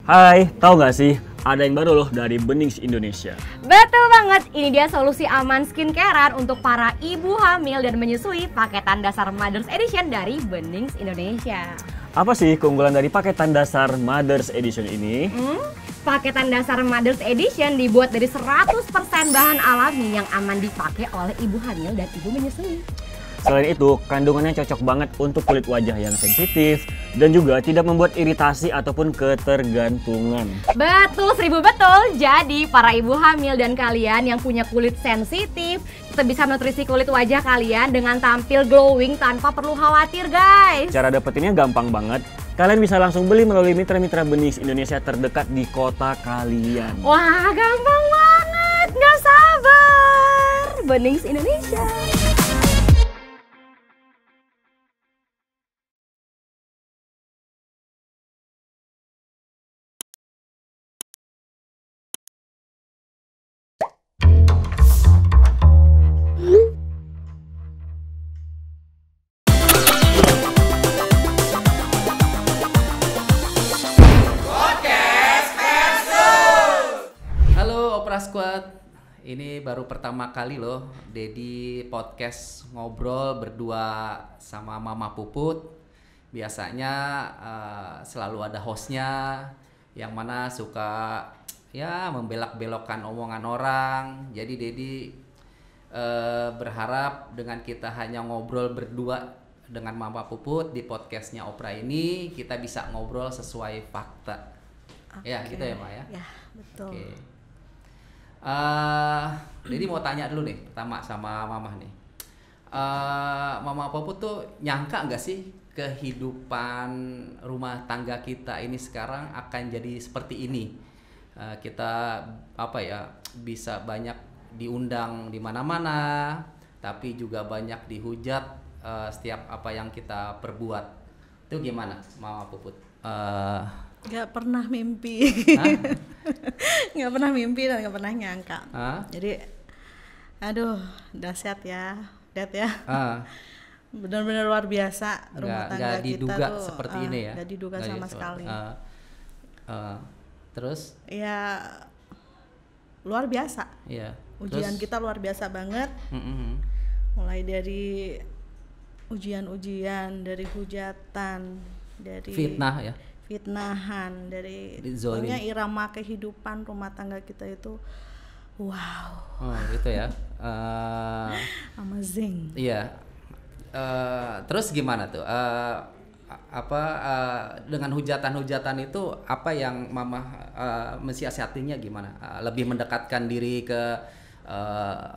Hai, tahu nggak sih? Ada yang baru loh dari Benings Indonesia. Betul banget, ini dia solusi aman skincarean untuk para ibu hamil dan menyusui paketan dasar Mothers Edition dari Benings Indonesia. Apa sih keunggulan dari paketan dasar Mothers Edition ini? Paketan dasar Mothers Edition dibuat dari 100% bahan alami yang aman dipakai oleh ibu hamil dan ibu menyusui. Selain itu, kandungannya cocok banget untuk kulit wajah yang sensitif dan juga tidak membuat iritasi ataupun ketergantungan. Betul, 1000 betul. Jadi para ibu hamil dan kalian yang punya kulit sensitif tetap bisa nutrisi kulit wajah kalian dengan tampil glowing tanpa perlu khawatir, guys. Cara dapetinnya gampang banget. Kalian bisa langsung beli melalui mitra-mitra Benings Indonesia terdekat di kota kalian. Wah, gampang banget. Nggak sabar. Benings Indonesia. Halo Opera Squad, ini baru pertama kali loh Dedi podcast ngobrol berdua sama Mama Puput. Biasanya selalu ada hostnya yang mana suka ya membelak-belokkan omongan orang. Jadi Dedi berharap dengan kita hanya ngobrol berdua dengan Mama Puput di podcastnya Opera ini, kita bisa ngobrol sesuai fakta. Ya gitu ya Mak ya? Ya, betul. Oke. Jadi mau tanya dulu nih pertama sama Mama nih. Mama Puput tuh nyangka nggak sih kehidupan rumah tangga kita ini sekarang akan jadi seperti ini? Kita bisa banyak diundang di mana-mana, tapi juga banyak dihujat setiap apa yang kita perbuat. Itu gimana Mama Puput? Gak pernah mimpi. Gak pernah mimpi dan gak pernah nyangka. Jadi aduh dahsyat ya Dad ya. Benar-benar luar biasa rumah tangga kita diduga tuh seperti ini ya. Gak diduga sama sekali. Terus ya luar biasa. Iya. Ujian kita luar biasa banget. Mulai dari ujian-ujian, dari hujatan, dari fitnahan, dari pokoknya irama kehidupan rumah tangga kita itu wow. Oh gitu ya. Amazing. Iya. Terus gimana tuh? Dengan hujatan-hujatan itu apa yang Mama mensiasatinya gimana? Lebih mendekatkan diri ke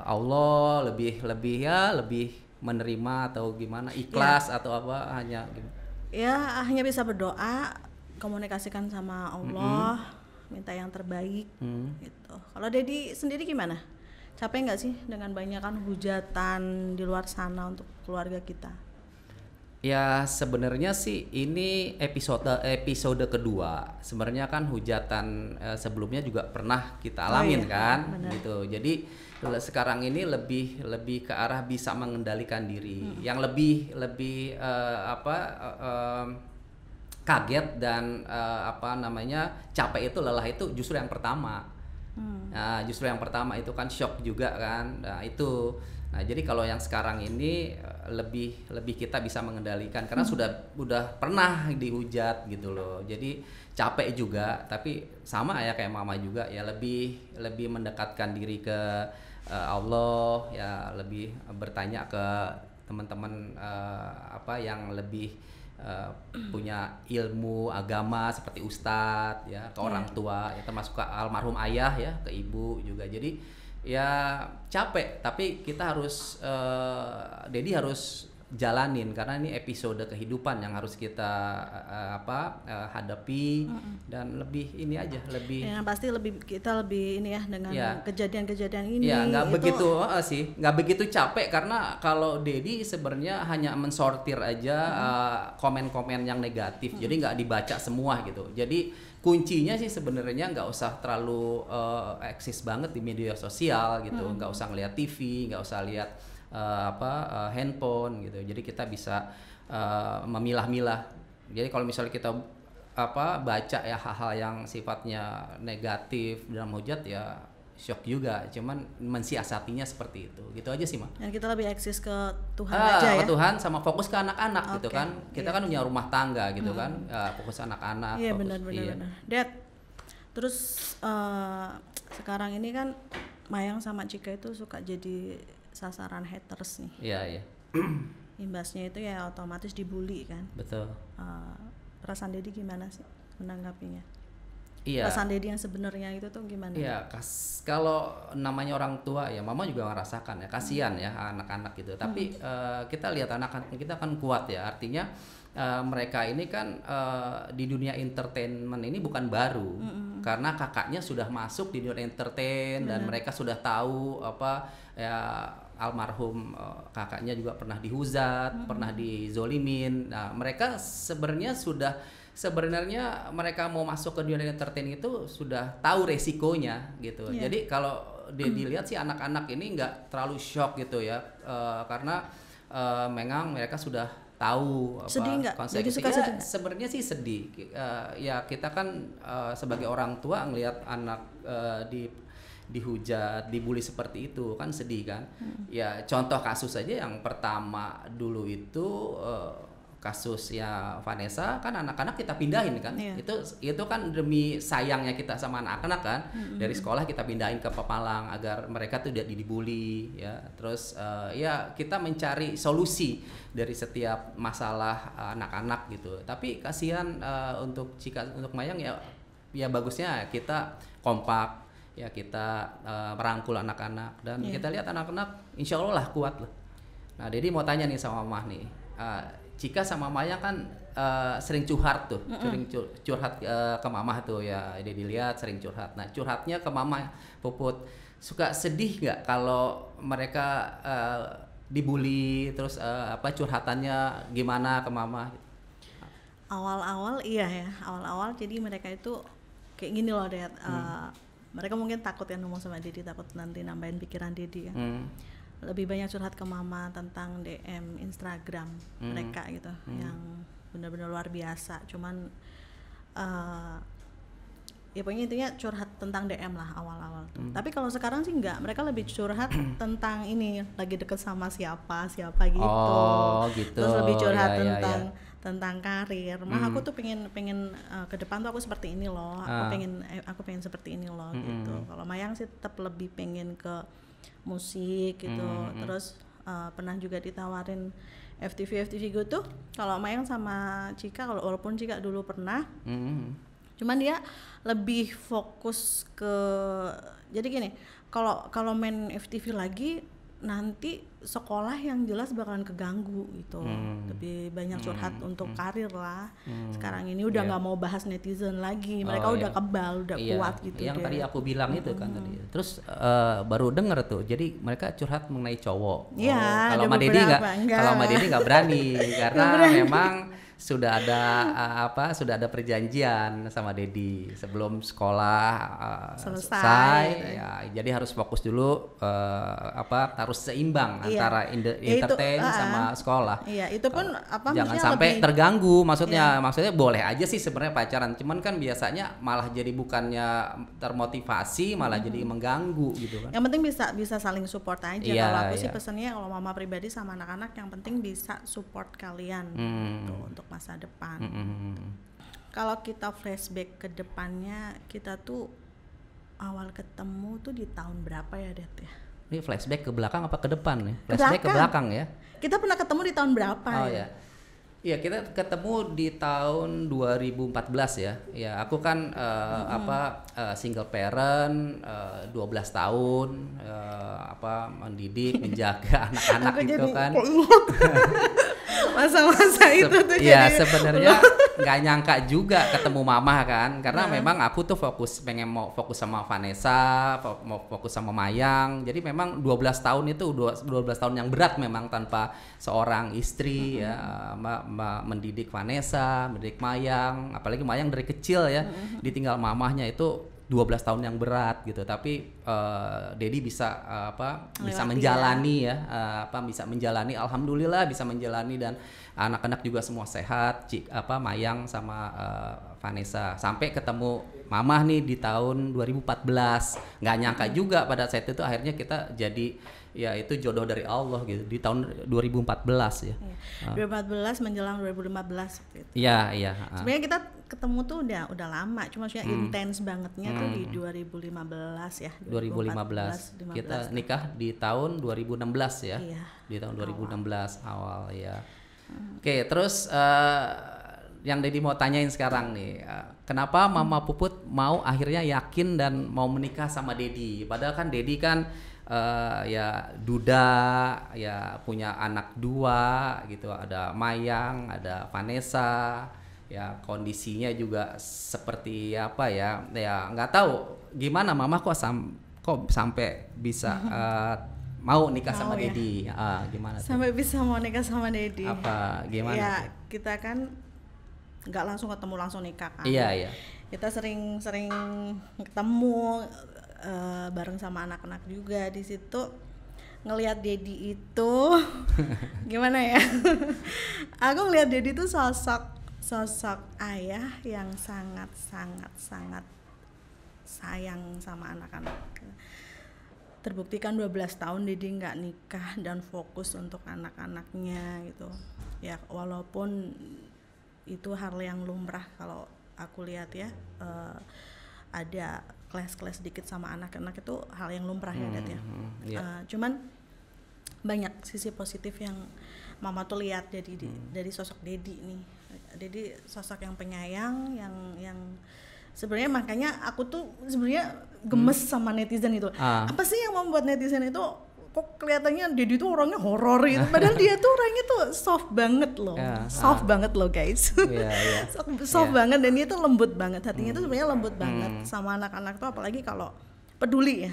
Allah, lebih menerima atau gimana? Ikhlas atau apa hanya ya hanya bisa berdoa, komunikasikan sama Allah, minta yang terbaik gitu. Kalau Dedi sendiri gimana? Capek nggak sih dengan banyakan hujatan di luar sana untuk keluarga kita? Ya sebenarnya sih ini episode kedua. Sebenarnya kan hujatan sebelumnya juga pernah kita alamin kan, bener. Gitu. Jadi sekarang ini lebih ke arah bisa mengendalikan diri. Yang lebih kaget dan capek itu lelah itu justru yang pertama. Nah, justru yang pertama itu kan shock juga kan. Nah, jadi kalau yang sekarang ini lebih kita bisa mengendalikan karena udah pernah dihujat gitu loh. Jadi capek juga, tapi sama ya kayak Mama juga ya lebih mendekatkan diri ke Allah, ya lebih bertanya ke teman-teman yang lebih punya ilmu agama seperti ustadz ya, ke orang tua ya, termasuk ke almarhum ayah ya, ke ibu juga. Jadi ya capek, tapi kita harus Dedi harus jalanin karena ini episode kehidupan yang harus kita hadapi dan lebih ini aja lebih ya pasti kita lebih ini ya dengan kejadian-kejadian ini ya nggak begitu capek karena kalau Dedi sebenarnya hanya mensortir aja komen-komen yang negatif jadi nggak dibaca semua gitu. Jadi kuncinya sih sebenarnya nggak usah terlalu eksis banget di media sosial gitu, nggak usah ngeliat TV, nggak usah lihat handphone gitu. Jadi kita bisa memilah-milah. Jadi kalau misalnya kita baca ya hal-hal yang sifatnya negatif dalam hujat ya shock juga, cuman mensiasatinya seperti itu, gitu aja sih, Ma. Dan kita lebih eksis ke Tuhan aja ya. Ke Tuhan sama fokus ke anak-anak gitu Oke, kan. Kita kan punya rumah tangga gitu kan, fokus anak-anak. Iya, fokus- benar. iya. Dad, terus sekarang ini kan Mayang sama Cika itu suka jadi sasaran haters nih. Iya, iya. Imbasnya itu ya otomatis dibully kan. Betul. Perasaan Dedi gimana sih menanggapinya? Iya. Perasaan Dedi yang sebenarnya itu tuh gimana? Iya, kalau namanya orang tua ya, Mama juga ngerasakan ya, kasihan ya anak-anak gitu. Tapi kita lihat anak-anak kita kan kuat ya, artinya mereka ini kan di dunia entertainment ini bukan baru, karena kakaknya sudah masuk di dunia entertain dan mereka sudah tahu apa ya, almarhum kakaknya juga pernah dihujat, pernah dizolimin. Nah, mereka sebenarnya mereka mau masuk ke dunia entertain itu sudah tahu resikonya gitu. Yeah. Jadi kalau dilihat sih anak-anak ini nggak terlalu shock gitu ya, karena memang mereka sudah tahu Sedih nggak? Jadi suka konsekuensinya. sedih nggak? Sebenarnya sih sedih. Ya kita kan sebagai orang tua ngelihat anak dihujat, dibully seperti itu kan sedih kan. Ya contoh kasus aja yang pertama dulu itu kasusnya Vanessa kan, anak-anak kita pindahin kan. Iya. Itu kan demi sayangnya kita sama anak-anak kan. Dari sekolah kita pindahin ke Pepalang agar mereka tuh tidak dibully ya. Terus ya kita mencari solusi dari setiap masalah anak-anak gitu. Tapi kasihan untuk Mayang ya bagusnya kita kompak ya, kita merangkul anak-anak dan kita lihat anak-anak insya Allah lah kuat lah. Nah, Dedi mau tanya nih sama Mama nih, Cika sama Mayang kan sering curhat tuh, sering curhat ke Mama tuh ya, Dedi lihat sering curhat. Nah, curhatnya ke Mama, Puput, suka sedih nggak kalau mereka dibully, terus curhatannya gimana ke Mama? Awal-awal iya ya, awal-awal jadi mereka itu kayak gini loh, Dad. Mereka mungkin takut ya ngomong sama Dedi, takut nanti nambahin pikiran Dedi ya. Lebih banyak curhat ke Mama tentang DM Instagram mereka gitu, yang benar-benar luar biasa. Cuman ya pokoknya intinya curhat tentang DM lah awal-awal tuh. Tapi kalau sekarang sih enggak, mereka lebih curhat tentang ini lagi deket sama siapa gitu. Oh gitu. Terus lebih curhat Ya, tentang karir. Aku tuh pengen ke depan tuh aku seperti ini loh. Aku pengen seperti ini loh gitu. Kalau Mayang sih tetap lebih pengen ke musik gitu. Terus pernah juga ditawarin FTV gitu. Kalau Mayang sama Cika, walaupun Cika dulu pernah, cuman dia lebih fokus ke, jadi gini, kalau main FTV lagi nanti sekolah yang jelas bakalan keganggu gitu. Lebih banyak curhat untuk karir lah. Sekarang ini udah nggak mau bahas netizen lagi, mereka udah kebal, udah kuat gitu. Yang tadi aku bilang itu kan tadi. Terus baru denger tuh, jadi mereka curhat mengenai cowok. Iya, kalau ada sama Dedi beberapa, nggak, kalau sama Dedi nggak berani karena memang sudah ada perjanjian sama Dedi sebelum sekolah selesai ya, jadi harus fokus dulu, harus seimbang antara entertain sama sekolah. Iya, itu pun jangan sampai terganggu, maksudnya boleh aja sih sebenarnya pacaran, cuman kan biasanya malah jadi bukannya termotivasi, malah jadi mengganggu gitu kan. Yang penting bisa saling support aja. Kalau aku sih pesannya, kalau Mama pribadi sama anak-anak, yang penting bisa support kalian gitu, untuk masa depan. Kalau kita flashback ke depannya, kita tuh awal ketemu tuh di tahun berapa ya, Det ya? Ini flashback ke belakang apa ke depan nih? Flashback ke belakang ya. Kita pernah ketemu di tahun berapa ya? Iya, kita ketemu di tahun 2014 ya. Ya, aku kan single parent, 12 tahun, mendidik, menjaga anak-anak gitu kan. Masa-masa itu tuh ya sebenarnya nggak nyangka juga ketemu Mama kan, karena memang aku tuh mau fokus sama Vanessa, mau fokus sama Mayang. Jadi memang 12 tahun itu 12 tahun yang berat memang tanpa seorang istri ya, mendidik Vanessa, mendidik Mayang, apalagi Mayang dari kecil ya, ditinggal mamahnya itu 12 tahun yang berat gitu. Tapi Dedi bisa menjalani ya, bisa menjalani, alhamdulillah bisa menjalani, dan anak-anak juga semua sehat. Mayang sama Vanessa sampai ketemu Mamah nih di tahun 2014. Nggak nyangka juga pada saat itu akhirnya kita jadi ya itu jodoh dari Allah gitu di tahun 2014 ya. 2014 menjelang 2015 gitu. Iya. Sebenarnya kita ketemu tuh udah lama, cuma maksudnya intens bangetnya tuh di 2015 ya. 2015. Kita nikah di tahun 2016 ya. Iya. Di tahun 2016 awal ya. Oke, terus yang Dedi mau tanyain sekarang nih, kenapa Mama Puput mau akhirnya yakin dan mau menikah sama Dedi? Padahal kan Dedi kan ya duda, ya punya anak 2 gitu, ada Mayang, ada Vanessa, ya kondisinya juga seperti apa ya nggak tahu gimana Mama kok sampai bisa mau nikah sama Dedi. Gimana tuh? Sampai bisa mau nikah sama Dedi. Apa gimana ya tuh? Kita kan nggak langsung ketemu langsung nikah kan. Iya. Kita sering ketemu bareng sama anak-anak juga di situ. Ngelihat Dedi itu gimana ya? Aku ngelihat Dedi itu sosok ayah yang sangat sayang sama anak-anak. Terbuktikan 12 tahun Dedi nggak nikah dan fokus untuk anak-anaknya gitu. Ya walaupun itu hal yang lumrah kalau aku lihat ya, ada kelas dikit sama anak-anak itu hal yang lumrah ya Dad ya. Cuman banyak sisi positif yang Mama tuh lihat dari sosok Dedi nih. Dedi sosok yang penyayang, yang sebenarnya makanya aku tuh sebenarnya gemes sama netizen itu. Apa sih yang membuat netizen itu kok kelihatannya Dedi tuh orangnya horor gitu, padahal dia tuh orangnya tuh soft banget loh, banget loh guys. Soft banget, dan dia tuh lembut banget, hatinya tuh sebenarnya lembut banget sama anak-anak tuh, apalagi kalau peduli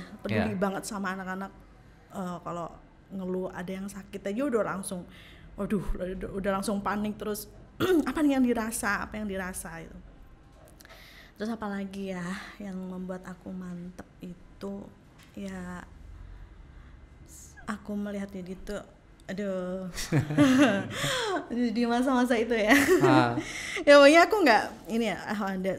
banget sama anak-anak. Kalau ngeluh ada yang sakit aja udah langsung, udah langsung panik terus. apa yang dirasa itu. Terus apalagi ya yang membuat aku mantep itu ya, aku melihat Dedi tuh di masa-masa itu ya. Ya pokoknya aku nggak ini ya, ada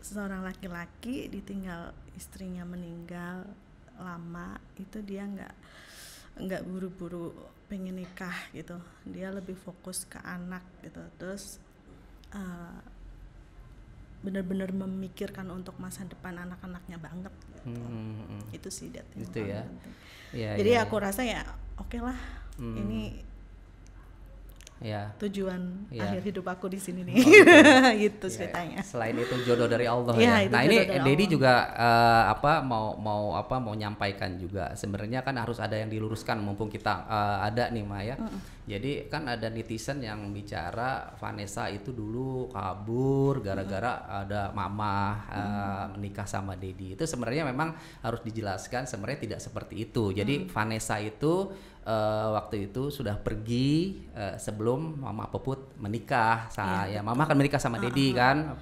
seorang laki-laki ditinggal istrinya meninggal lama, itu dia nggak buru-buru pengen nikah gitu, dia lebih fokus ke anak gitu, terus benar-benar memikirkan untuk masa depan anak-anaknya banget gitu. Itu sih Dad, itu ya. Jadi aku rasa ya oke lah, ini tujuan akhir hidup aku di sini nih. Gitu ceritanya. Selain itu jodoh dari Allah ya. Nah ini Dedi juga mau nyampaikan juga, sebenarnya kan harus ada yang diluruskan mumpung kita ada nih Maya. Jadi kan ada netizen yang bicara Vanessa itu dulu kabur gara-gara ada Mama menikah sama Dedi. Itu sebenarnya memang harus dijelaskan, sebenarnya tidak seperti itu. Jadi Vanessa itu waktu itu sudah pergi sebelum Mama Puput menikah. Mama kan menikah sama Dedi kan.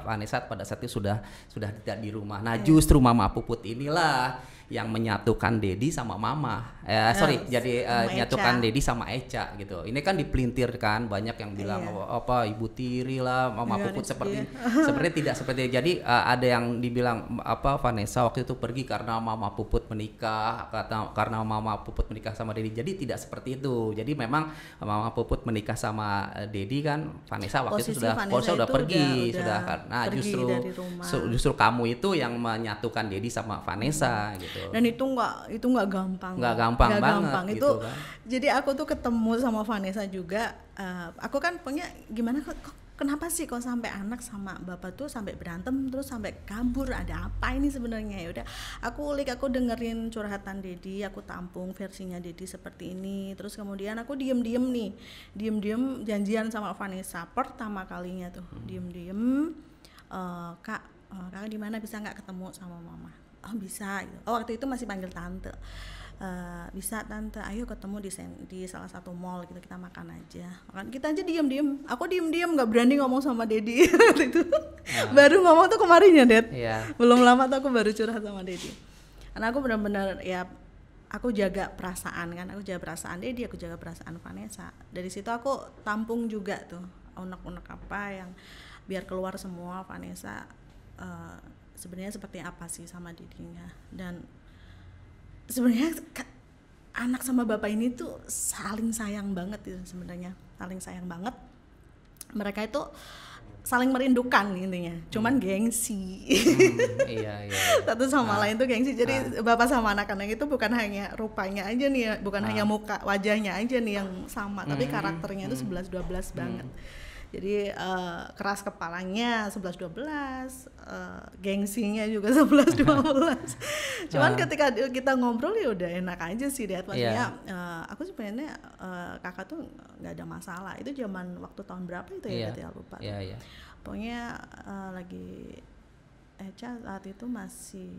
Vanessa pada saat itu sudah tidak di rumah. Nah justru Mama Puput inilah yang menyatukan Dedi sama Mama. Menyatukan Dedi sama Echa gitu. Ini kan dipelintirkan, banyak yang bilang apa Ibu Tiri lah, Mama Puput seperti tidak seperti. Jadi ada yang dibilang apa Vanessa waktu itu pergi karena Mama Puput menikah, karena Mama Puput menikah sama Dedi. Jadi tidak seperti itu. Jadi memang Mama Puput menikah sama Dedi kan, Vanessa waktu itu sudah pergi, sudah karena justru kamu itu yang menyatukan Dedi sama Vanessa gitu. Dan itu nggak gampang. Nggak gampang banget itu gitu kan. Jadi aku tuh ketemu sama Vanessa juga, aku kan punya gimana kenapa sih kok sampai anak sama bapak tuh sampai berantem terus sampai kabur, ada apa ini sebenarnya? Ya udah aku dengerin curhatan Dedi, aku tampung versinya Dedi seperti ini, terus kemudian aku diem janjian sama Vanessa pertama kalinya tuh diem kak di mana, bisa nggak ketemu sama mama? Oh bisa gitu. Waktu itu masih panggil tante. Bisa tante, ayo ketemu di salah satu mall gitu, kita makan aja. Kita aja diem, aku diem nggak berani ngomong sama Dedi. Itu baru ngomong tuh kemarin ya Dad. Belum lama tuh aku baru curhat sama Dedi. Karena aku benar-benar ya, aku jaga perasaan Dedi, aku jaga perasaan Vanessa. Dari situ aku tampung juga tuh unek-unek apa yang biar keluar semua Vanessa sebenarnya seperti apa sih sama Dedinya. Dan sebenarnya anak sama bapak ini tuh saling sayang banget itu sebenarnya, saling sayang banget. Mereka itu saling merindukan intinya, cuman gengsi. Iya. Satu sama lain tuh gengsi. Jadi bapak sama anak-anak itu bukan hanya rupanya aja nih, bukan hanya muka wajahnya aja nih yang sama, tapi karakternya itu 11-12 banget. Jadi keras kepalanya 11-12, gengsinya juga 11-12. Cuman ketika kita ngobrol ya udah enak aja sih, Dad. Maksudnya aku sebenarnya kakak tuh nggak ada masalah. Itu zaman waktu tahun berapa itu ya, Dad, ya lupa. Iya. Pokoknya lagi Echa saat itu masih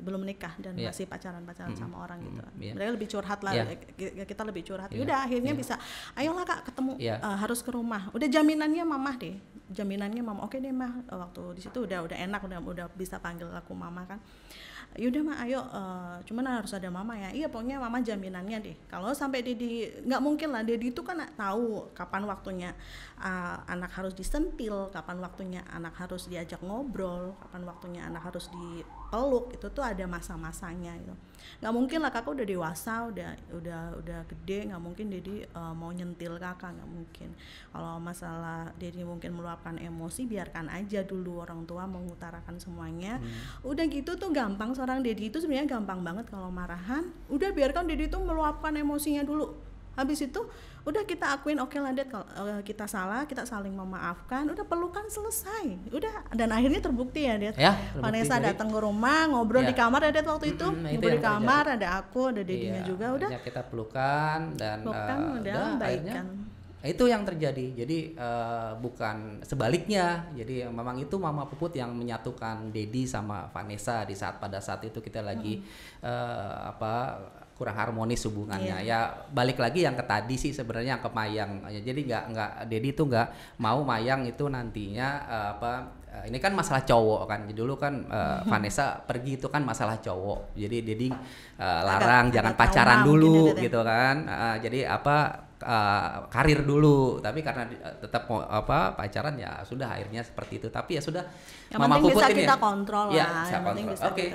belum menikah dan masih pacaran sama orang gitu. Mereka lebih curhat lah, kita lebih curhat. Udah akhirnya bisa, ayolah Kak ketemu, harus ke rumah. Udah jaminannya Mama deh, oke deh Mah. Waktu di situ udah enak, udah bisa panggil aku Mama kan. Yaudah Mah, ayo, cuman harus ada Mama ya. Iya pokoknya Mama jaminannya deh. Kalau sampai Dedi, nggak mungkin lah, Dedi itu kan tahu kapan waktunya anak harus disentil, kapan waktunya anak harus diajak ngobrol, kapan waktunya anak harus dipeluk. Itu tuh ada masa-masanya gitu. Nggak mungkin lah, kakak udah dewasa, udah gede, nggak mungkin Dedi mau nyentil kakak, nggak mungkin. Kalau masalah Dedi mungkin meluapkan emosi, biarkan aja dulu orang tua mengutarakan semuanya. Udah gitu tuh gampang. Seorang Dedi itu sebenarnya gampang banget kalau marahan. Udah biarkan Dedi itu meluapkan emosinya dulu. Habis itu udah kita akuin, oke lah Dad, kalau kita salah, kita saling memaafkan, udah pelukan selesai. Udah, dan akhirnya terbukti ya Dad. Vanessa datang ke rumah, ngobrol di kamar ya Dad waktu itu. Ngobrol di kamar, ada aku, ada Dedinya juga, udah. Kita pelukan dan udah akhirnya itu yang terjadi. Jadi bukan sebaliknya. Jadi memang itu Mama Puput yang menyatukan Dedi sama Vanessa pada saat itu kita lagi kurang harmonis hubungannya. Ya balik lagi yang ke tadi sih sebenarnya, yang ke Mayang. Jadi nggak Dedi tuh nggak mau Mayang itu nantinya ini kan masalah cowok kan. Jadi dulu kan Vanessa pergi itu kan masalah cowok. Jadi Dedi larang jangan pacaran dulu gitu kan. Jadi karir dulu, tapi karena tetap mau pacaran ya sudah, akhirnya seperti itu. Tapi ya sudah, yang Mama Puput bisa ini kita kontrol ya, lah. bisa kontrol. Oke.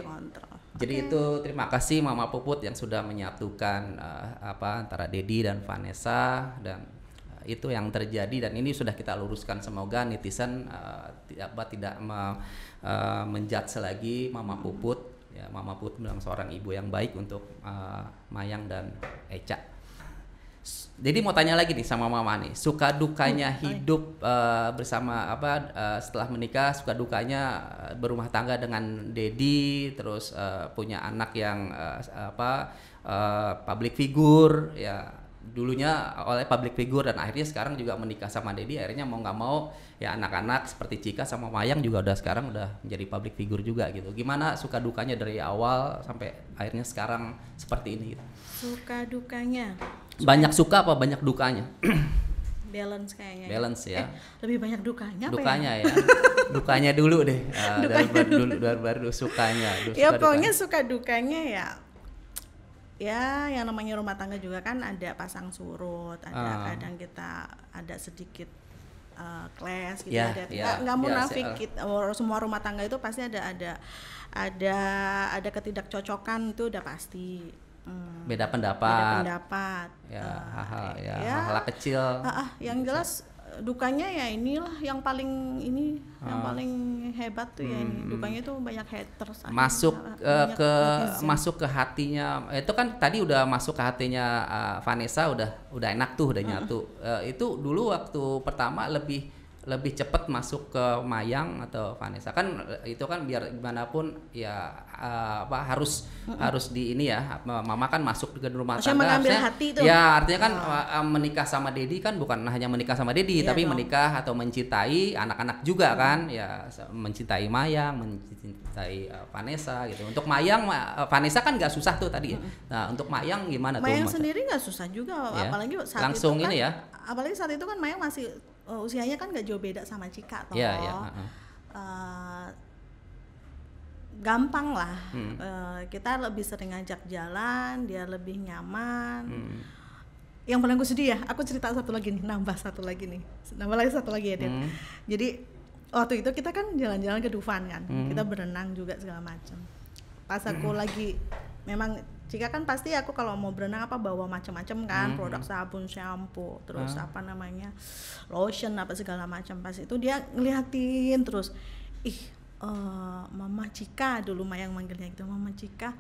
Jadi itu terima kasih Mama Puput yang sudah menyatukan antara Dedi dan Vanessa, dan itu yang terjadi dan ini sudah kita luruskan. Semoga netizen tidak menjudge lagi Mama Puput. Ya, Mama Puput memang seorang ibu yang baik untuk Mayang dan Echa. Jadi mau tanya lagi nih sama Mama nih, suka dukanya hidup bersama setelah menikah, suka dukanya berumah tangga dengan Dedi, terus punya anak yang public figure ya, dulunya oleh public figure dan akhirnya sekarang juga menikah sama Dedi, akhirnya mau nggak mau ya anak-anak seperti Cika sama Mayang juga sekarang udah menjadi public figure juga gitu. Gimana suka dukanya dari awal sampai akhirnya sekarang seperti ini gitu? Suka dukanya banyak suka apa banyak dukanya? Balance kayaknya. Balance ya. Lebih banyak dukanya apa dukanya ya? Dukanya dulu deh. Baru sukanya. Ya pokoknya suka dukanya ya yang namanya rumah tangga juga kan ada pasang surut, ada kadang kita ada sedikit clash gitu, nggak munafik kita, semua rumah tangga itu pasti ada ketidakcocokan, itu udah pasti. Beda pendapat ya, hal-hal kecil yang jelas dukanya ya inilah yang paling paling hebat tuh ya ini. Dukanya itu banyak haters masuk ke hatinya. Itu kan tadi udah masuk ke hatinya Vanessa, udah enak tuh, udah nyatu. Itu dulu waktu pertama lebih cepat masuk ke Mayang atau Vanessa? Kan itu kan biar gimana pun ya harus di ini ya, Mama kan masuk ke rumah tangga mengambil hati itu. Ya artinya kan menikah sama Dedi kan bukan hanya menikah sama Dedi, tapi menikah atau mencintai anak-anak juga kan ya, mencintai Mayang, mencintai Vanessa gitu. Untuk Mayang, Vanessa kan nggak susah tuh tadi. Nah untuk Mayang gimana tuh? Mayang sendiri nggak susah juga, apalagi saat langsung itu kan, ini ya. Apalagi saat itu kan Mayang masih usianya kan nggak jauh beda sama Cika toh. Gampang lah. Kita lebih sering ngajak jalan, dia lebih nyaman. yang paling aku sedih ya, aku cerita satu lagi nih, nambah satu lagi ya Dad. Jadi waktu itu kita kan jalan-jalan ke Dufan kan, kita berenang juga segala macam. Pas aku lagi, memang Cika kan pasti aku kalau mau berenang bawa macam-macam kan, produk sabun, shampoo, terus lotion apa segala macam. Pas itu dia ngeliatin terus, Mama Cika dulu Mayang manggilnya gitu, Mama Cika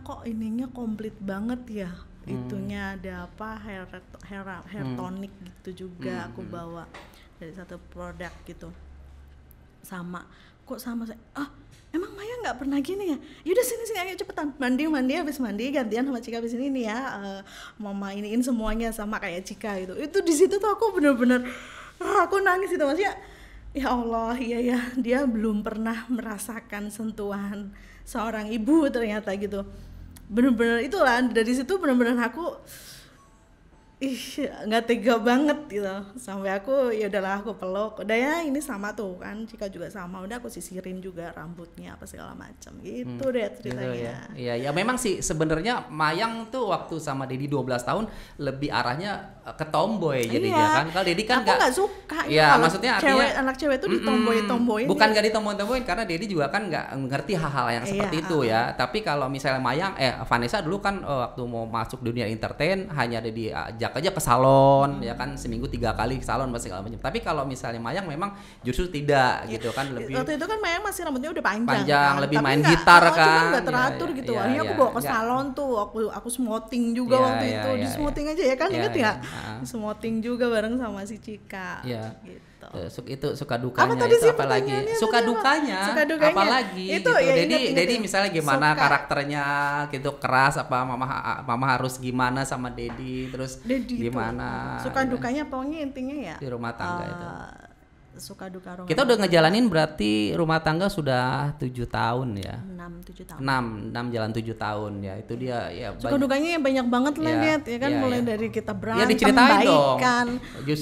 kok ininya komplit banget ya. Itunya ada hair tonic gitu juga aku bawa dari satu produk gitu. Sama emang Maya nggak pernah gini ya? Yaudah sini ayo cepetan mandi habis mandi gantian sama Cika habis ini nih ya, Mama iniin semuanya sama kayak Cika gitu. Itu di situ tuh aku bener-bener aku nangis itu, maksudnya ya Allah, iya ya, dia belum pernah merasakan sentuhan seorang ibu ternyata gitu. Bener-bener itulah, dari situ bener-bener aku nggak tega banget gitu, sampai aku ya udahlah aku peluk, udah ya ini sama tuh kan, Cika juga sama, udah aku sisirin juga rambutnya apa segala macam gitu deh ceritanya. Gitu ya memang sih sebenarnya Mayang tuh waktu sama Dedi 12 tahun lebih arahnya ke tomboy jadinya kan. Kalau Dedi kan nggak suka ya, maksudnya anak cewek tuh ditomboy-tomboyin. Bukan nggak ditomboy-tomboyin karena Dedi juga kan nggak ngerti hal-hal yang seperti itu ya. Tapi kalau misalnya Mayang Vanessa dulu kan waktu mau masuk dunia entertain hanya ada diajak aja ke salon ya kan, seminggu 3 kali ke salon segala macam. Tapi kalau misalnya Mayang memang justru tidak gitu kan, lebih waktu itu kan Mayang masih rambutnya udah panjang kan? Lebih tapi main gitar kan, cuma nggak teratur gitu. Akhirnya aku bawa ke salon tuh, aku smoothing juga waktu itu, di smoothing aja ya kan, inget nggak? Smoothing juga bareng sama si Cika gitu. Itu suka dukanya itu apalagi suka dukanya apalagi itu gitu. Ya, Dedi misalnya gimana karakternya gitu, keras apa mama harus gimana sama Dedi, terus gimana suka dukanya pokoknya intinya ya di rumah tangga itu suka duka rumah kita udah ngejalanin berarti rumah tangga sudah 7 tahun ya, 7 tahun 6 jalan 7 tahun ya. Itu dia ya suka dukanya banyak banget lah ya kan, mulai dari kita berantem baikan terus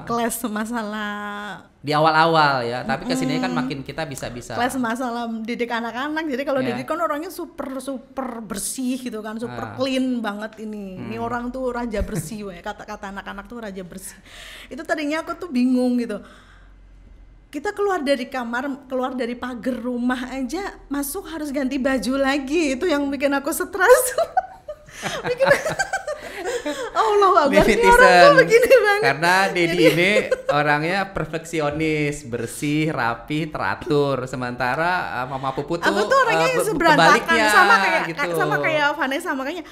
kelas masalah di awal-awal ya, tapi kesini kan makin kita bisa kelas masalah didik anak-anak. Jadi kalau didik kan orangnya super bersih gitu kan, super clean banget ini orang tuh raja bersih kata-kata anak-anak tuh raja bersih. Itu tadinya aku tuh bingung gitu, kita keluar dari kamar, keluar dari pagar rumah aja masuk harus ganti baju lagi, itu yang bikin aku stres. Allah Akbar, ini orang tuh begini banget. Karena Dedi ini orangnya perfeksionis, bersih, rapi, teratur. Sementara Mama Puput tuh aku tuh orangnya seberantakan sama kayak gitu. Vanessa, makanya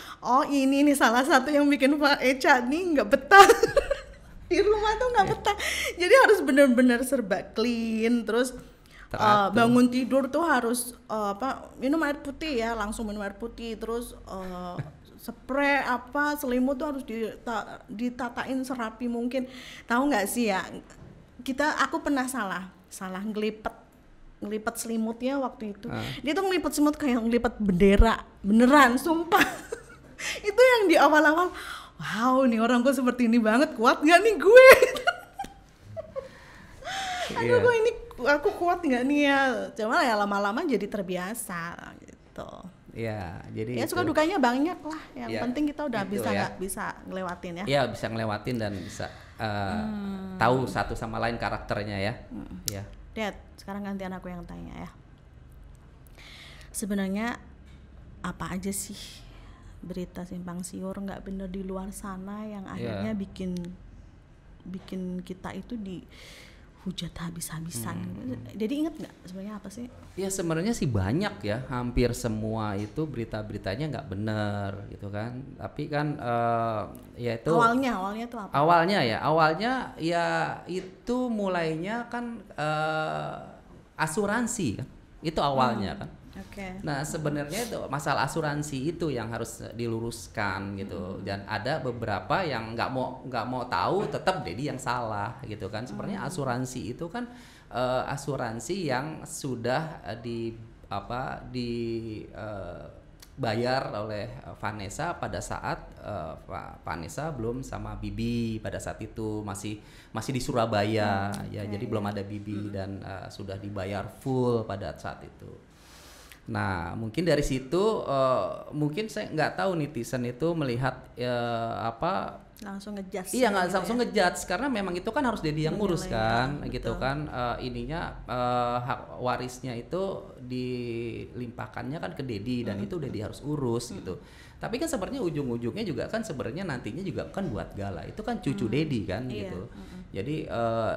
ini nih salah satu yang bikin Echa nih nggak betah. Di rumah tuh nggak betah. Jadi harus benar-benar serba clean, terus bangun tidur tuh harus minum air putih ya, langsung minum air putih, terus spray selimut tuh harus ditatain serapi mungkin. Tahu nggak sih ya, aku pernah salah ngelipet selimutnya waktu itu. Dia tuh ngelipet selimut kayak ngelipet bendera, beneran sumpah. Itu yang di awal-awal, wow nih orang kok seperti ini banget, kuat nggak nih gue? Aduh gue ini aku kuat nggak nih ya? Cuma ya lama-lama jadi terbiasa gitu. Ya, jadi ya suka dukanya banyak lah. Yang penting kita udah bisa ngelewatin ya. Iya, bisa ngelewatin dan bisa tahu satu sama lain karakternya ya. Ya. Dad, sekarang gantian aku yang tanya ya. Sebenarnya apa aja sih berita simpang siur nggak bener di luar sana yang akhirnya bikin kita itu hujat habis-habisan. Jadi inget nggak sebenarnya apa sih? Ya sebenarnya sih banyak ya, hampir semua itu berita-beritanya nggak benar gitu kan. Tapi kan ya itu awalnya tuh apa? Awalnya ya itu mulainya kan asuransi kan. Itu awalnya kan. Okay. Nah sebenarnya itu masalah asuransi itu yang harus diluruskan gitu, dan ada beberapa yang nggak mau tahu, tetap Dedi yang salah gitu kan. Sebenarnya asuransi itu kan asuransi yang sudah dibayar oleh Vanessa pada saat Vanessa belum sama Bibi pada saat itu, masih di Surabaya ya, jadi belum ada Bibi dan sudah dibayar full pada saat itu. Nah, mungkin dari situ mungkin saya nggak tahu netizen itu melihat apa langsung ngejudge. iya nggak gitu langsung ya. ngejudge karena memang itu kan harus Dedi yang ngurus kan, Menilai, gitu betul. kan ininya hak warisnya itu dilimpahkannya kan ke Dedi dan itu Dedi harus urus gitu. Tapi kan sebenarnya ujung-ujungnya juga kan sebenarnya nantinya juga kan buat Gala itu kan cucu Dedi kan Iya. gitu. Jadi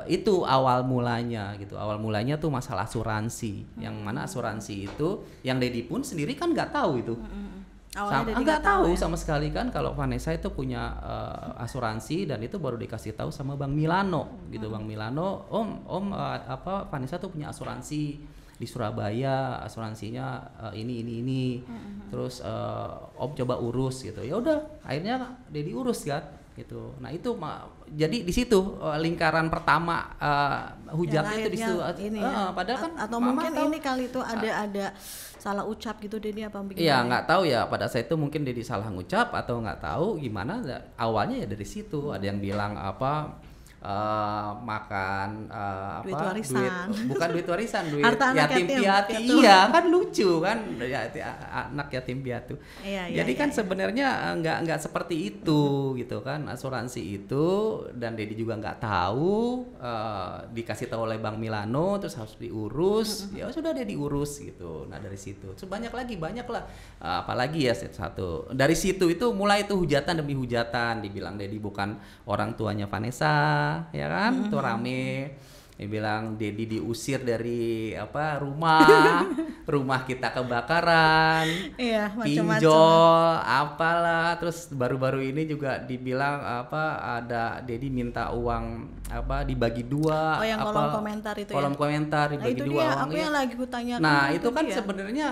itu awal mulanya gitu. Awal mulanya tuh masalah asuransi. Yang mana asuransi itu yang Dedi pun sendiri kan nggak tahu itu. Awalnya Dedi Nggak tahu ya. sama sekali kan kalau Vanessa itu punya asuransi dan itu baru dikasih tahu sama Bang Milano gitu. Bang Milano, Om apa Vanessa tuh punya asuransi di Surabaya, asuransinya ini. Terus Om coba urus gitu. Ya udah, akhirnya Dedi urus kan gitu. Nah, itu jadi di situ lingkaran pertama hujatnya itu di situ. Ini ya. Padahal kan atau Mama mungkin tahu. ini kali itu ada salah ucap gitu Dedi apa begini. Iya nggak tahu ya pada saat itu mungkin Dedi salah ngucap atau nggak tahu gimana awalnya ya dari situ ada yang bilang apa makan Duit apa warisan. bukan duit warisan duit Harta anak yatim yatim piatu piatu. iya kan lucu kan anak yatim piatu Iya, jadi iya, kan iya. sebenarnya nggak seperti itu gitu kan asuransi itu dan Dedi juga nggak tahu dikasih tahu oleh Bang Milano terus harus diurus ya sudah dia diurus gitu. Nah dari situ banyak lah apalagi ya satu dari situ itu mulai itu hujatan demi hujatan dibilang Dedi bukan orang tuanya Vanessa ya kan tuh rame dibilang Dedi diusir dari apa rumah kita kebakaran Iya, macam-macam. pinjol apalah terus baru-baru ini juga dibilang apa ada Dedi minta uang apa dibagi dua Oh, yang apa, kolom komentar itu ya? kolom komentar Nah, dibagi itu dua dia uang aku iya. yang lagi kutanyakan. Nah itu kan dia. sebenarnya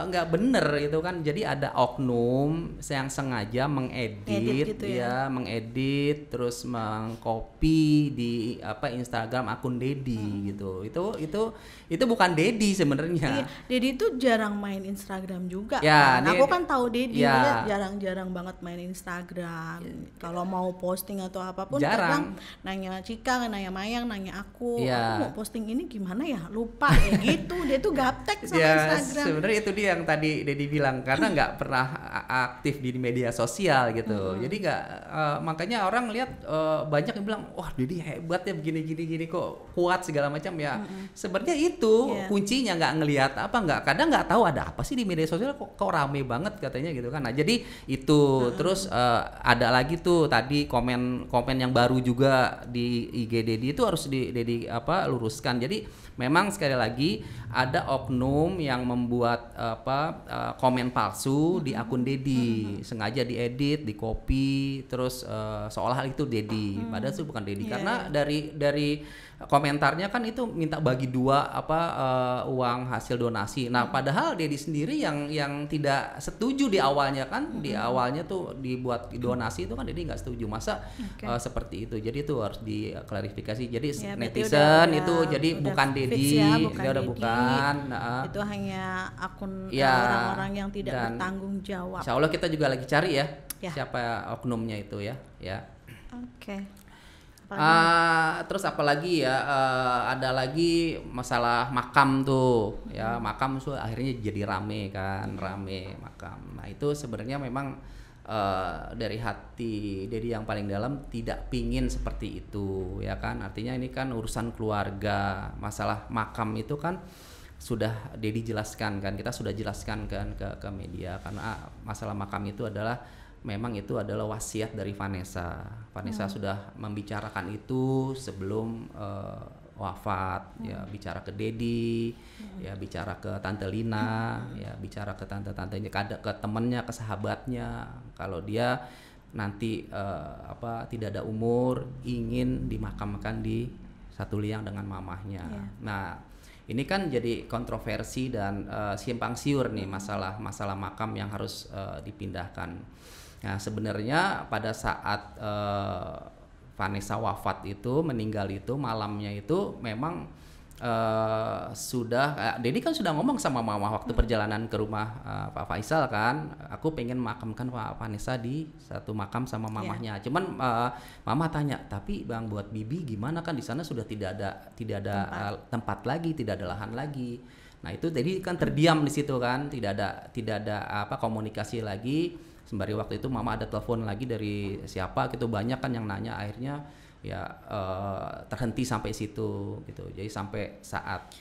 nggak bener itu kan jadi ada oknum yang sengaja mengedit Ngedit gitu ya? mengedit terus mengcopy di apa Instagram akun Dedi gitu itu bukan Dedi sebenarnya Iya, Dedi tuh jarang main Instagram juga Ya, kan. dia- Aku kan tahu Dedi ya. dia jarang-jarang banget main Instagram. Kalau mau posting atau apapun Jarang. kadang nanya Cika, nanya Mayang, nanya aku Ya. mau posting ini gimana ya? Lupa ya gitu. Dia tuh gaptek sama ya Instagram. sebenarnya itu dia yang tadi Dedi bilang karena nggak pernah aktif di media sosial gitu jadi nggak makanya orang lihat banyak yang bilang wah Dedi hebat ya begini kok kuat segala macam ya sebenarnya itu Iya. kuncinya nggak ngelihat apa nggak kadang nggak tahu ada apa sih di media sosial kok rame banget katanya gitu kan nah jadi itu terus ada lagi tuh tadi komen yang baru juga di IG Dedi itu harus Dedi apa luruskan jadi memang sekali lagi ada oknum yang membuat komen palsu di akun Dedi sengaja diedit, di-copy terus seolah itu Dedi padahal itu bukan Dedi karena dari komentarnya kan itu minta bagi dua uang hasil donasi. Nah, padahal Dedi sendiri yang tidak setuju di awalnya kan di awalnya tuh dibuat donasi itu kan Dedi nggak setuju masa seperti itu. Jadi itu harus diklarifikasi. Jadi Ya, berarti netizen udah- itu jadi udah bukan fix Dedi, ya, dia udah Dedi. bukan. Itu hanya akun Ya, orang-orang yang tidak dan bertanggung jawab. Insya Allah kita juga lagi cari ya, Ya. siapa oknumnya itu ya. Oke. Terus apalagi ya ada lagi masalah makam tuh ya makam tuh akhirnya jadi rame makam. Nah itu sebenarnya memang dari hati Dedi yang paling dalam tidak pingin seperti itu ya kan artinya ini kan urusan keluarga masalah makam itu kan sudah Dedi jelaskan kan kita sudah jelaskan kan ke media karena masalah makam itu adalah memang itu adalah wasiat dari Vanessa. Vanessa sudah membicarakan itu sebelum wafat, ya bicara ke Dedi, ya bicara ke Tante Lina, ya bicara ke tante-tantenya, ke temennya, ke sahabatnya. Kalau dia nanti tidak ada umur, ingin dimakamkan di satu liang dengan mamahnya. Nah, ini kan jadi kontroversi dan simpang siur nih masalah makam yang harus dipindahkan. Nah sebenarnya pada saat Vanessa wafat itu meninggal itu malamnya itu memang sudah Dedi kan sudah ngomong sama mama waktu perjalanan ke rumah Pak Faisal kan aku pengen makamkan Pak Vanessa di satu makam sama mamahnya cuman mama tanya tapi Bang buat Bibi gimana kan di sana sudah tidak ada tempat lagi tidak ada lahan lagi. Nah itu jadi kan terdiam di situ kan, tidak ada apa komunikasi lagi. Sembari waktu itu mama ada telepon lagi dari siapa gitu, banyak kan yang nanya, akhirnya ya terhenti sampai situ gitu. Jadi sampai saat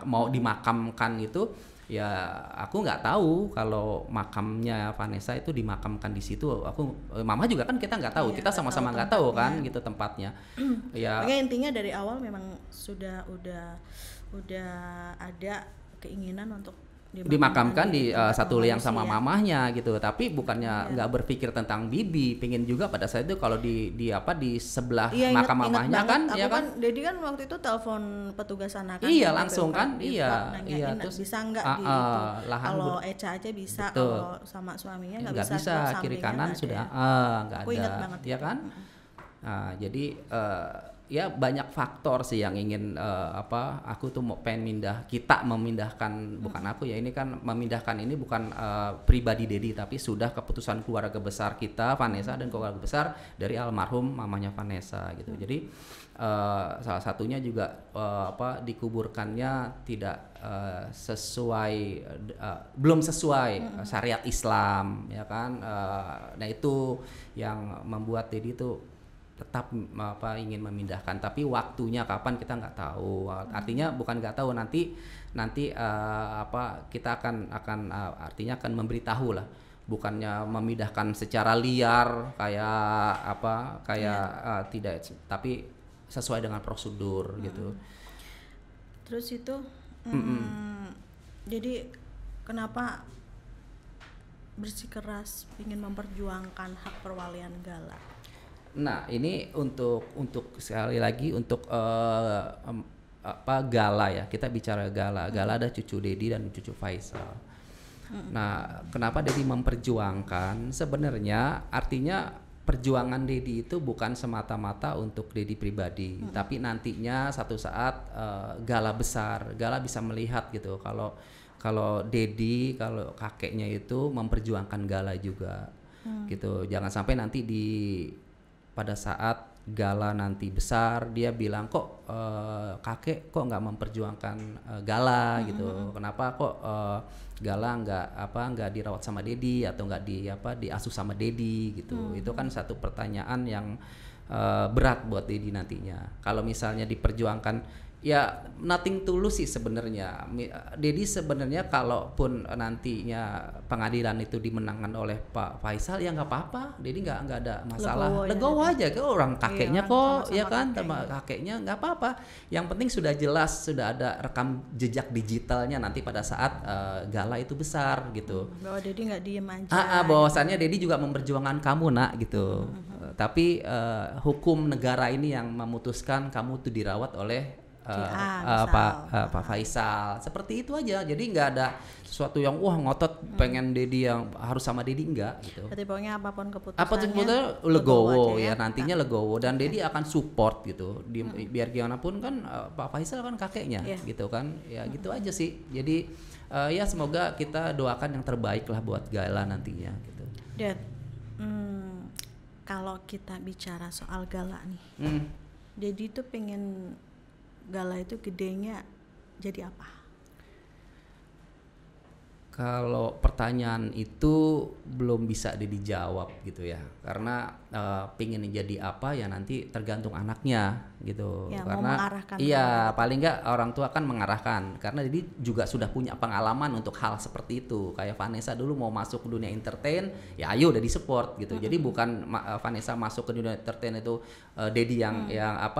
mau dimakamkan itu ya aku nggak tahu kalau makamnya Vanessa itu dimakamkan di situ. Mama juga kan kita nggak tahu, Iya, kita sama-sama nggak tahu kan tempatnya. gitu tempatnya. Ya Pokoknya intinya dari awal memang udah ada keinginan untuk dimakamkan di tempat satu liang sama pengungsian. mamahnya gitu, tapi bukannya nggak berpikir tentang bibi, pengen juga pada saat itu kalau di sebelah Iya, makam ingat mamahnya banget. kan, Aku ya kan. Dedi kan waktu itu telepon petugas sana kan. Iya, di langsung Pemprov kan, Depok, iya, nanyain iya, terus, bisa nggak di ah, itu. lahan Kalau Eca aja bisa, Betul. kalau sama suaminya nggak nggak bisa. bisa, blok kiri sampingnya kanan nggak ada. sudah nggak Aku ingat ada, banget ya itu. kan. Nah, jadi ya banyak faktor sih yang ingin aku tuh mau kita memindahkan, bukan aku ya, ini kan memindahkan ini bukan pribadi Dedi, tapi sudah keputusan keluarga besar kita Vanessa dan keluarga besar dari almarhum mamanya Vanessa gitu. Jadi salah satunya juga dikuburkannya tidak belum sesuai syariat Islam, ya kan. Nah itu yang membuat Dedi tuh tetap ingin memindahkan, tapi waktunya kapan kita nggak tahu. Artinya bukan nggak tahu, nanti kita akan artinya akan memberitahu lah, bukannya memindahkan secara liar tidak, tapi sesuai dengan prosedur gitu. Terus itu jadi kenapa bersikeras ingin memperjuangkan hak perwalian Gala? Nah ini untuk sekali lagi untuk Gala ya, kita bicara Gala ada cucu Dedi dan cucu Faisal. Nah kenapa Dedi memperjuangkan, sebenarnya artinya perjuangan Dedi itu bukan semata-mata untuk Dedi pribadi, tapi nantinya satu saat Gala besar, Gala bisa melihat gitu kalau Dedi, kalau kakeknya itu memperjuangkan Gala juga gitu. Jangan sampai nanti pada saat Gala nanti besar dia bilang kok kakek kok nggak memperjuangkan Gala gitu, kenapa kok Gala nggak dirawat sama Dedi atau nggak diasuh sama Dedi gitu. Itu kan satu pertanyaan yang berat buat Dedi nantinya kalau misalnya diperjuangkan. Ya nothing tulus sih sebenarnya. Dedi sebenarnya kalaupun nantinya pengadilan itu dimenangkan oleh Pak Faisal ya nggak apa-apa. Dedi nggak ada masalah. Legowo aja ke orang kakeknya kok, ya kan, sama kakeknya nggak apa-apa. Yang penting sudah jelas, sudah ada rekam jejak digitalnya nanti pada saat Gala itu besar gitu. Bahwa Dedi nggak diem aja. Bahwasannya Dedi juga memperjuangkan kamu nak gitu. Tapi hukum negara ini yang memutuskan kamu tuh dirawat oleh Pak Faisal, seperti itu aja. Jadi nggak ada sesuatu yang ngotot pengen Dedi yang harus sama Dedi, enggak gitu. Jadi pokoknya apapun keputusannya legowo ya, nantinya legowo, dan Dedi akan support gitu. Biar gimana pun kan Pak Faisal kan kakeknya gitu kan. Ya gitu aja sih. Jadi ya semoga kita doakan yang terbaik lah buat Gala nantinya gitu. Dad, kalau kita bicara soal Gala nih, Dedi tuh pengen Gala itu gedenya jadi apa? Kalau pertanyaan itu belum bisa dijawab gitu ya, karena pengen jadi apa ya nanti tergantung anaknya gitu. Ya, karena iya paling nggak orang tua kan mengarahkan, karena jadi juga sudah punya pengalaman untuk hal seperti itu. Kayak Vanessa dulu mau masuk ke dunia entertain, ya ayo udah disupport gitu. Jadi bukan Vanessa masuk ke dunia entertain itu Dedi yang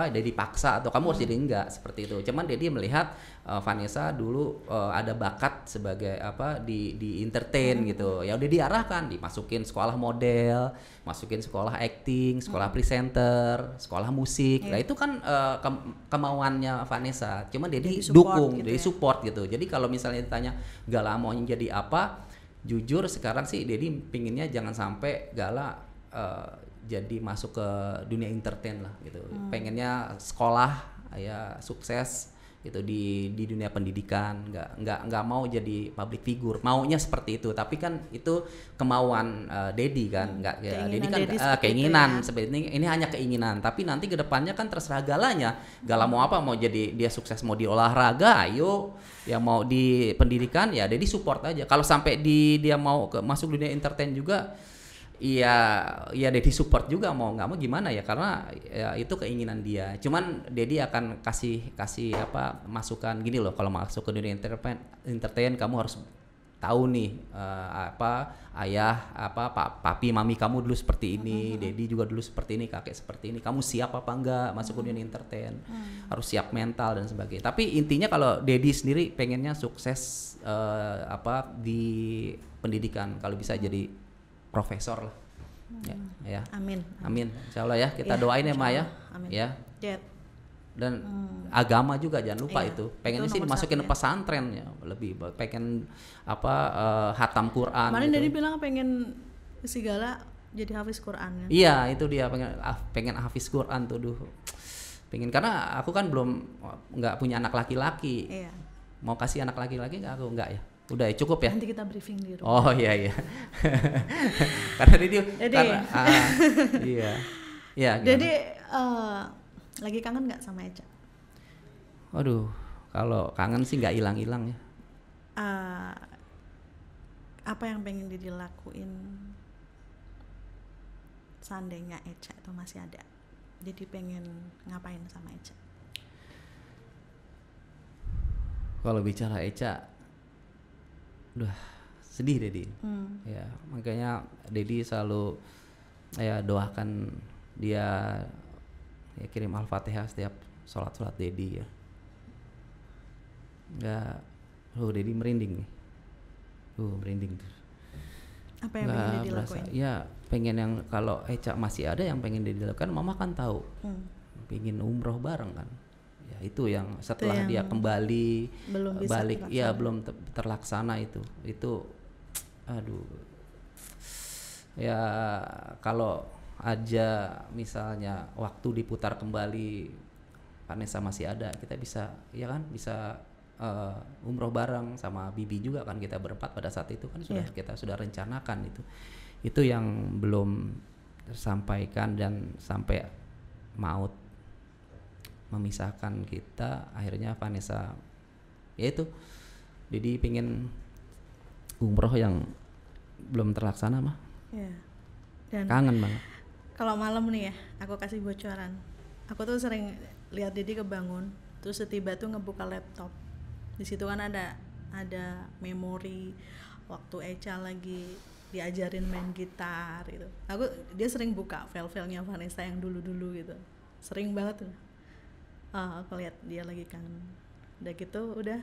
Dedi paksa atau kamu harus jadi, enggak seperti itu. Cuman Dedi melihat Vanessa dulu ada bakat sebagai di entertain gitu. Ya udah diarahkan, dimasukin sekolah model, masukin sekolah acting, sekolah presenter, sekolah musik. Nah itu kan kemauannya Vanessa. Cuman Dedi dukung, Dedi support gitu. Jadi kalau misalnya ditanya Gala mau jadi apa, jujur sekarang sih Dedi pinginnya jangan sampai Gala jadi masuk ke dunia entertain lah gitu. Pengennya sekolah ya sukses, gitu di dunia pendidikan, nggak mau jadi public figure, maunya seperti itu. Tapi kan itu kemauan Dedi kan, nggak ya, Dedi kan keinginan seperti ini hanya keinginan. Tapi nanti kedepannya kan terserah Galanya, Gala mau apa, mau jadi dia sukses mau di olahraga, ayo, yang mau di pendidikan ya Dedi support aja. Kalau sampai dia mau masuk dunia entertain juga, iya Dedi support juga, mau nggak mau gimana ya, karena ya, itu keinginan dia. Cuman Dedi akan kasih apa masukan gini loh, kalau masuk ke dunia entertain kamu harus tahu nih apa ayah apa papi mami kamu dulu seperti ini, Dedi juga dulu seperti ini, kakek seperti ini, kamu siap apa enggak masuk ke dunia entertain, harus siap mental dan sebagainya. Tapi intinya kalau Dedi sendiri pengennya sukses apa di pendidikan, kalau bisa jadi profesor lah. Ya. Amin. Insyaallah ya, kita doain ya Maya. Amin. Ya. Jet. Dan agama juga jangan lupa Iya, itu. Pengennya itu sih nomor dimasukin satu, ya. pesantren ya, lebih pengen apa hatam Quran. Kemarin gitu. Dedi bilang pengen si Gala jadi hafiz Quran kan. Iya, itu dia pengen hafiz Quran tuh duh. Pengen, karena aku kan nggak punya anak laki-laki. Iya. Mau kasih anak laki-laki nggak, aku nggak ya. Udah ya, cukup ya. Nanti kita briefing di rumah. Oh iya. Karena dia Jadi, karena iya. Iya. Jadi lagi kangen nggak sama Eca? Waduh, kalau kangen sih nggak hilang-hilang ya. Apa yang pengen Dedi lakuin seandainya Eca itu masih ada? Jadi pengen ngapain sama Eca? Kalau bicara Eca, udah sedih Dedi. Ya, makanya Dedi selalu ya doakan dia, ya kirim Al-Fatihah setiap sholat Dedi ya. Ya, Dedi merinding nih. Merinding tuh. Apa yang pengen Dedi lakuin? Ya, pengen yang kalau Eca masih ada yang pengen Dedi lakukan, Mama kan tahu. Pengen umroh bareng kan. Ya, itu yang setelah yang dia kembali belum bisa balik, terlaksana. ya belum terlaksana itu. Aduh. Ya, kalau aja misalnya waktu diputar kembali, Vanessa masih ada, kita bisa ya kan, bisa umroh bareng sama Bibi juga kan, kita berempat pada saat itu kan kita sudah rencanakan itu yang belum tersampaikan, dan sampai maut memisahkan kita, akhirnya Vanessa ya itu, jadi pingin umroh yang belum terlaksana mah. Ya. Dan Kangen banget. kalau malam nih ya, aku kasih bocoran. Aku tuh sering lihat Dedi kebangun, terus setiba tuh ngebuka laptop. Di situ kan ada memori waktu Eca lagi diajarin main gitar gitu. Dia sering buka file-filenya Vanessa yang dulu-dulu gitu. Sering banget tuh. Aku lihat dia lagi kangen. Udah gitu, udah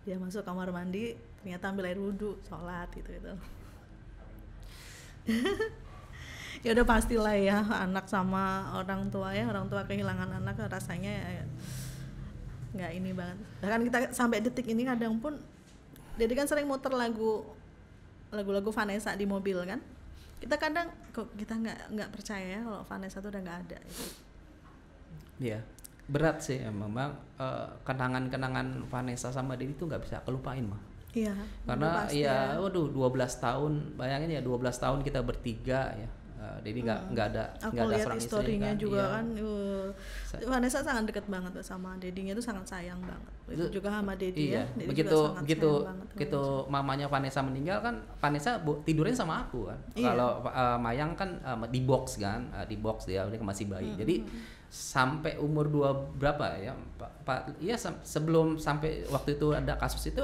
dia masuk kamar mandi, ternyata ambil air wudhu, sholat gitu. Ya udah pastilah ya, anak sama orang tua kehilangan anak rasanya nggak ini banget. Bahkan kita sampai detik ini kadang pun Dedi kan sering muter lagu-lagu Vanessa di mobil kan, kita kadang kok kita nggak percaya kalau Vanessa tuh udah nggak ada gitu. Iya, berat sih memang, kenangan-kenangan Vanessa sama Dedi tuh nggak bisa kelupain mah. Iya. Karena ya, waduh 12 tahun, bayangin ya 12 tahun kita bertiga ya. Dedi nggak ada lihat historinya kan, juga iya. kan. Vanessa sangat dekat banget sama Dedinya, tuh sangat sayang banget. Itu juga sama Dedi iya. ya. Dedi Begitu juga sangat sayang banget. begitu mamanya Vanessa meninggal kan, Vanessa tidurnya sama aku kan. Iya. Kalau Mayang kan di box kan, di box dia masih bayi. Jadi sampai umur berapa ya? Sebelum sampai waktu itu ada kasus itu,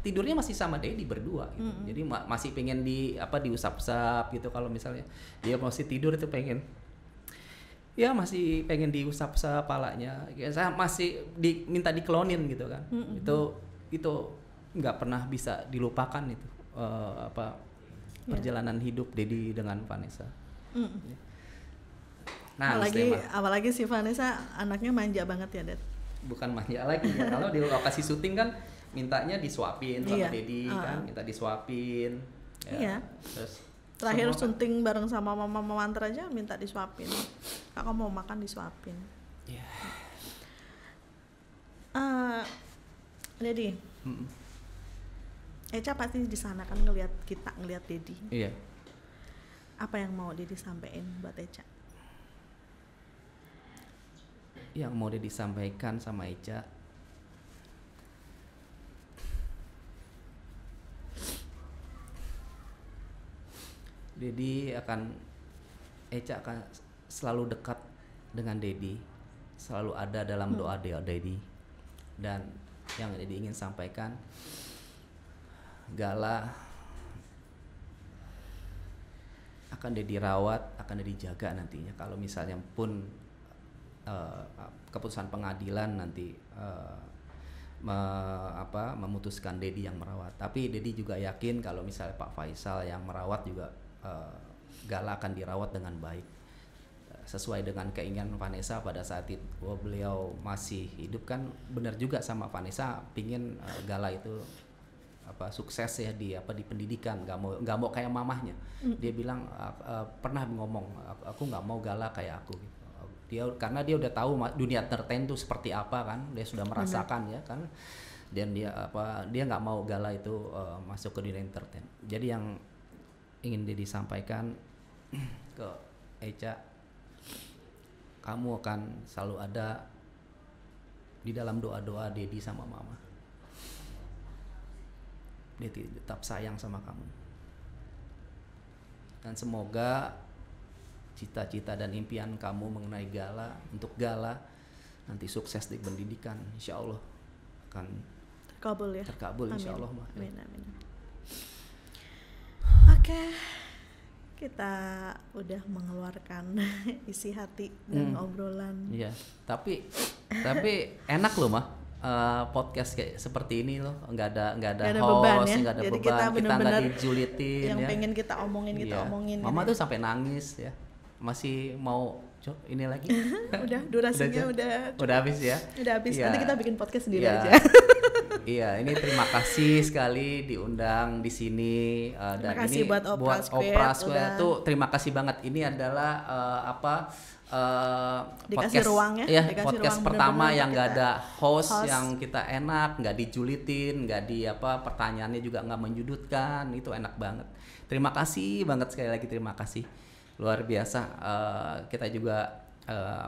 tidurnya masih sama Dedi berdua gitu. Jadi masih pengen diusap-usap gitu, kalau misalnya dia masih tidur itu pengen, ya masih pengen diusap-usap palanya. Ya, saya masih minta diklonin gitu kan. Itu nggak pernah bisa dilupakan itu, perjalanan hidup Dedi dengan Vanessa. Nah, apalagi si Vanessa anaknya manja banget ya, Dad. Bukan manja lagi ya. Kalau di lokasi syuting kan mintanya disuapin sama Dedi kan, minta disuapin. Ya. Iya. Terus Terakhir syuting bareng sama Mama Mantra aja minta disuapin. Kakak mau makan disuapin. Ya. Dedi, Eca pasti di sana kan ngelihat Dedi. Iya. Apa yang mau Dedi sampein buat Eca? Yang mau disampaikan sama Eca, Eca akan selalu dekat dengan Dedi, selalu ada dalam doa Dedi. Dan yang Dedi ingin sampaikan, Gala akan Dedi rawat, akan Dedi jaga nantinya. Kalau misalnya pun keputusan pengadilan nanti memutuskan Dedi yang merawat. Tapi Dedi juga yakin kalau misalnya Pak Faisal yang merawat juga Gala akan dirawat dengan baik sesuai dengan keinginan Vanessa pada saat itu beliau masih hidup. Kan benar juga sama Vanessa, pingin Gala itu sukses ya di pendidikan, nggak mau kayak mamahnya. Dia bilang pernah ngomong, aku nggak mau Gala kayak aku gitu. Karena dia udah tahu dunia entertain itu seperti apa kan, dia sudah merasakan ya kan, dan dia nggak mau Gala itu masuk ke dunia entertain. Jadi yang ingin dia disampaikan ke Eca, kamu akan selalu ada di dalam doa-doa Dedi sama Mama. Dia tetap sayang sama kamu. Dan semoga cita-cita dan impian kamu mengenai Gala, untuk Gala nanti sukses di pendidikan, insya Allah akan terkabul insya Allah. Amin. Oke, kita udah mengeluarkan isi hati dan obrolan. Iya, tapi enak loh mah. Podcast kayak seperti ini loh, nggak ada host, nggak ada Jadi beban, kita nggak dijulitin yang ya. pengen kita omongin Mama tuh sampai nangis ya, masih mau ini lagi. Udah durasinya udah habis ya. Udah habis. Ya. Nanti kita bikin podcast sendiri Ya. aja. Iya, ini terima kasih sekali diundang di sini dan kasih ini buat Oprah Square tuh terima kasih banget. Ini adalah dikasih podcast ruang ya, podcast ruang pertama bener-bener yang nggak ada host yang host. kita enak, nggak dijulitin, nggak di pertanyaannya juga nggak menjudutkan, itu enak banget. Terima kasih banget, sekali lagi terima kasih, luar biasa. Kita juga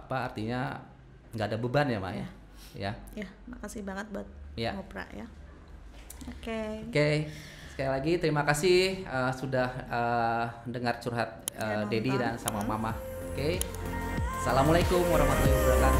artinya nggak ada beban ya, Mak ya. Makasih banget buat Oprah ya. Oke. Sekali lagi terima kasih sudah dengar curhat Dedi dan sama Mama. Oke. Assalamualaikum warahmatullahi wabarakatuh.